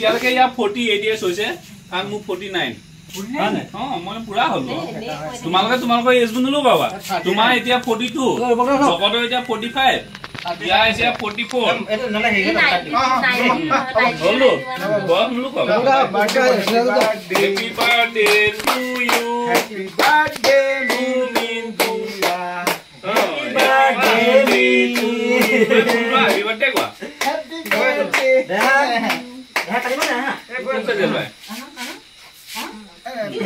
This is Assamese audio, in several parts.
ইয়ালৈকে ইয়াৰ 48 years হৈছে আৰু মোক 49 মই পুৰা হল তোমালোকৰ এজ বুলিও পাবা তোমাৰ এতিয়া 42 জগতৰ এতিয়া 45 ইয়া এতিয়া 44 এটো নলে হেগে হলো বক মুলু পাবা happy birthday to you happy birthday Mumin দুয়া happy birthday to you happy birthday কোয়া হ্যাপি বার্থডে দেখা কাটিব না এ কোন কে দিল ভাই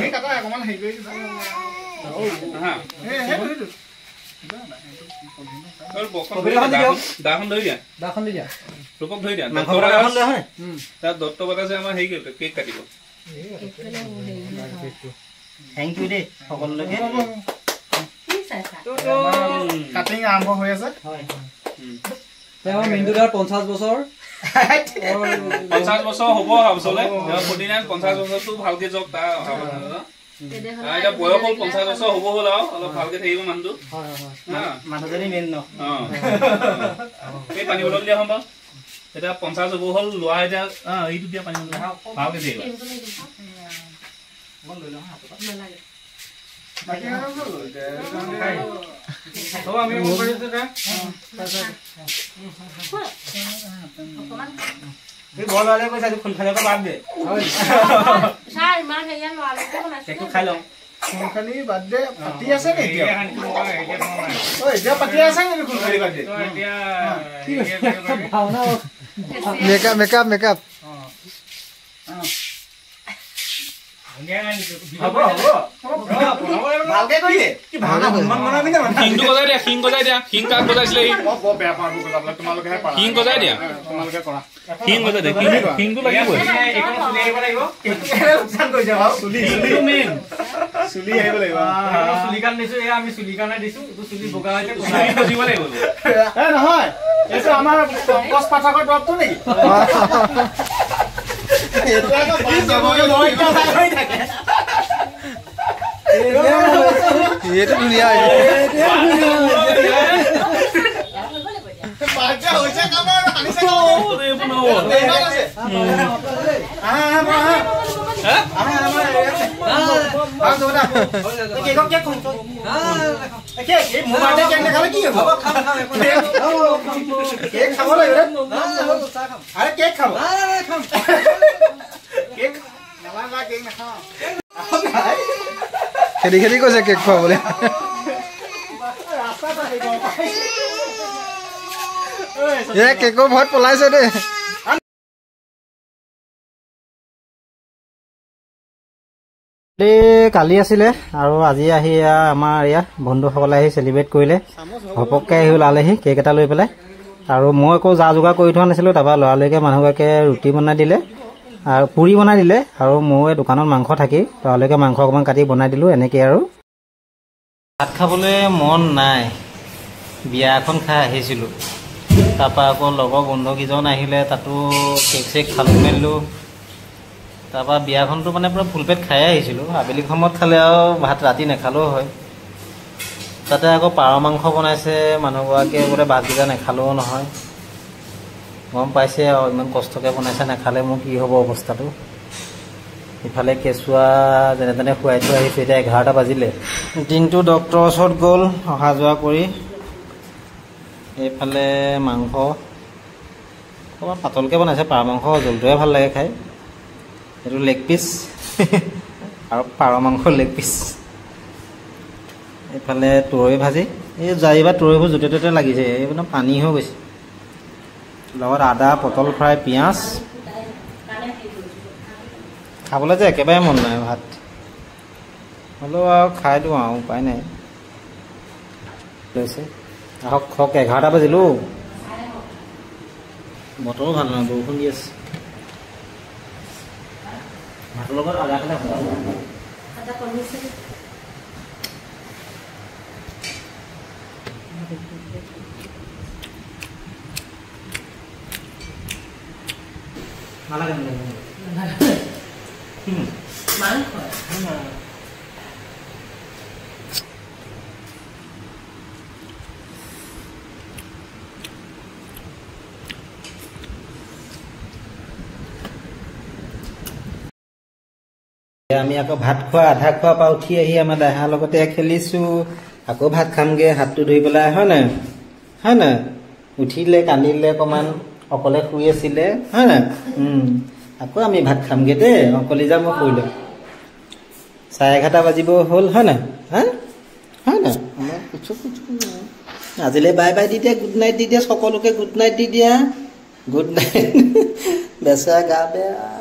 এই কাটা অকমান হেই কৰি হা হে और बकन दाखन धरि দিয়া ৰূপক ধৰি দিয়া দাখন লৈ হয় তাৰ দত্ত বতা যে আমাৰ হেই কেক কাটিব থ্যাংক ইউ দে সকলোকে কি চাইছা তো কাটিং আৰম্ভ হৈ আছে হয় তেও মিন্দুদাৰ 50 বছৰ 50 বছৰ হ'ব আবছলে 49 50 বছৰটো ভালকে জক তা এটা বয়স 50 বছৰ হ'ব হল অলপ ভালকে থাকিব মানুহ হয় হয় মানুহজনী মেন ন এই পানী বটল দিয়া হম এটা 50 হ'ব হল লোৱা এটা এইটো দিয়া পানী বটল ভালকে থাকিব মন লৈ ল নালাগে বাকি আৰু তো আমি মোবাইল এটা অকমান এই বলালে কইছা ফুল খালে তো বাদ দে সাই মান হেয়ান লালে তো বনাইছে একটু খাই লও ফুলখানি বাদ দে পাতি আছে নে এতিয়া ও এতিয়া পাতি আছে নে ফুলখানি বাদ দে তো এতিয়া ভাওনা মেকআপ ভালকে কইলে কি ভাওনা হনুমান বনাবি না হিংটো গজাই দিয়া হিং গজাই দিয়া হিং কাক গজাইছিলে বৰ বেয়া পাবো গজাবলে তোমালোকে হে পাৰা হিং গজাই দিয়া তোমালোকে কৰা হিং গজাই দিয়া হিংটো লাগিব এখন চুলি আহিব লাগিব উচ্চান কৰি যাও চুলি মেন চুলি আহিব লাগিব চুলি কান দিছো এ আমি চুলি কানে দিছো তো চুলি বগা হইতে কোনাই দিব লাগিব এ নহয় এটো আমাৰ পঙ্কজ পাঠকৰ দৰবটো নেকি ये तो दुनिया है बाजा होइছে কামৰ হানিছে रे बनाओ খেলি কৈছে কেক খোৱাবলে এ কেকৰ ভয়ত পলাইছে দে কালি আছিলে আৰু আজি আহি আমাৰ ইয়া বন্ধুসকলে আহি সেলিব্ৰেট কৰিলে হপককে আহি ওলালেহি কেক এটা লৈ পেলাই আৰু মই আকৌ যা যোগাৰ কৰি থোৱা নাছিলো তাৰপৰা লৰালৈকে মানুহগৰাকে ৰুটি বনাই দিলে আৰু পুৰি বনাই দিলে আৰু মই দোকানত মাংস থাকি লৰালৈকে মাংস অকমান কাটি বনাই দিলো এনেকৈ আৰু ভাত খাবলৈ মন নাই বিয়া এখন খাই আহিছিলো তাৰপৰা আকৌ লগৰ বন্ধুকেইজন আহিলে তাতো কেক চেক খালো মেলিলো তাৰপৰা বিয়াখনটো মানে পুৰা ফুল পেট খাই আহিছিলো আবেলি সময়ত খালে আৰু ভাত ৰাতি নেখালেও হয় তাতে আকৌ পাৰ মাংস বনাইছে মানুহগৰাকীয়ে বোলে ভাতকেইটা নেখালেও নহয় গম পাইছে আৰু ইমান কষ্টকৈ বনাইছে নেখালে মোৰ কি হ'ব অৱস্থাটো ইফালে কেঁচুৱা যেনে তেনে খুৱাই থৈ আহিছোঁ এতিয়া 11টা বাজিলে দিনটো ডক্টৰৰ ওচৰত গ'ল অহা যোৱা কৰি এইফালে মাংস অকণমান পাতলকৈ বনাইছে পাৰ মাংস জোলটোৱে ভাল লাগে খাই এইটো লেগ পিচ আৰু পাৰ মাংসৰ লেগ পিচ এইফালে তুৰৈ ভাজি এই জাৰিবা তুৰৈবোৰ য'তে ত'তে লাগিছে এইবিলাক পানী হৈ গৈছে লগত আদা পটল ফ্ৰাই পিঁয়াজ খাবলৈ যে একেবাৰে মন নাই ভাত হ'লেও আৰু খাই দিওঁ আৰু উপায় নাই লৈছে আহক খক 11টা বাজিলো বতৰো ভাল নহয় বৰষুণ দি আছে ভাতৰ লগত আদা খালে আদা কমিছে নালাগে মাংস আমি আকৌ ভাত খোৱা আধা খোৱা পৰা উঠি আহি আমাৰ দেহাৰ লগতে খেলিছো আকৌ ভাত খামগে হাতটো ধুই পেলাই হয় নাই উঠিলে কান্দিলে অকমান অকলে শুই আছিলে হয় নাই আকৌ আমি ভাত খামগে দেই অকলি যাম মই শুই লম 11:30 বাজিব হ'ল হয় নাই হয় নাই আজিলে বাই বাই দি দিয়া গুড নাইট দি দিয়া সকলোকে গুড নাইট দি দিয়া গুড নাইট বেচা গা বেয়া